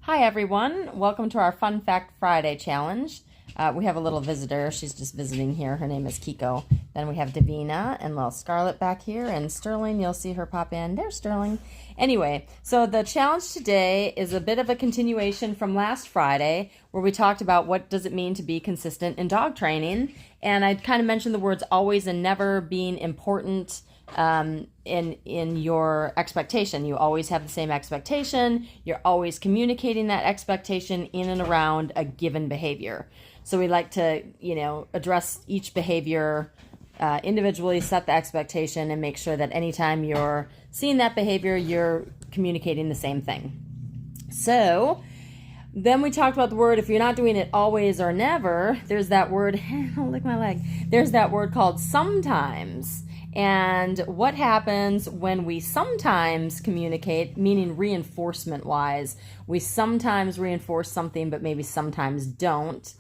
Hi everyone, welcome to our Fun Fact Friday challenge. We have a little visitor, she's just visiting here, her name is Kiko. Then we have Davina and little Scarlett back here, and Sterling, you'll see her pop in. There's Sterling. Anyway, so the challenge today is a bit of a continuation from last Friday, where we talked about what does it mean to be consistent in dog training. And I kind of mentioned the words always and never being important in your expectation. You always have the same expectation. You're always communicating that expectation in and around a given behavior. So we like to, address each behavior individually, set the expectation, and make sure that anytime you're seeing that behavior, you're communicating the same thing. So then we talked about the word, if you're not doing it always or never, there's that word, oh, lick my leg. There's that word called sometimes. And what happens when we sometimes communicate, meaning reinforcement-wise, we sometimes reinforce something, but maybe sometimes don't.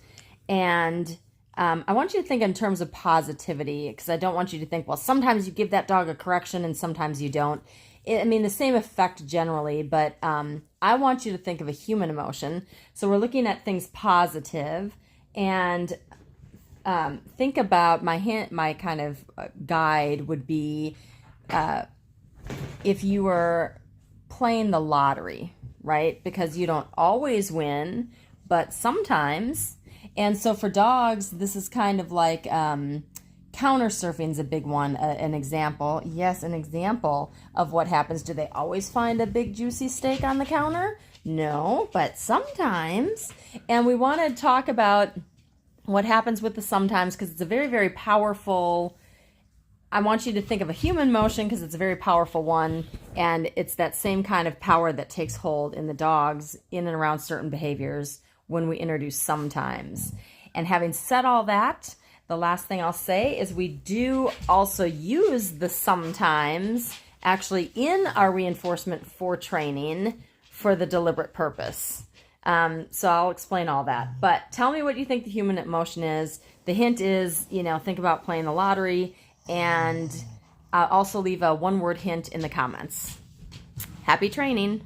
And I want you to think in terms of positivity, because I don't want you to think, well, sometimes you give that dog a correction and sometimes you don't. The same effect generally, but I want you to think of a human emotion. So we're looking at things positive, and think about my kind of guide would be if you were playing the lottery, right? Because you don't always win, but sometimes. And so for dogs, this is kind of like counter surfing is a big one, an example. Yes, an example of what happens. Do they always find a big juicy steak on the counter? No, but sometimes. And we want to talk about what happens with the sometimes, because it's a very, very powerful, I want you to think of a human motion because it's a very powerful one, and it's that same kind of power that takes hold in the dogs in and around certain behaviors when we introduce sometimes. And having said all that, the last thing I'll say is we do also use the sometimes actually in our reinforcement for training for the deliberate purpose. So I'll explain all that. But tell me what you think the human emotion is. The hint is, think about playing the lottery, and I'll also leave a one-word hint in the comments. Happy training.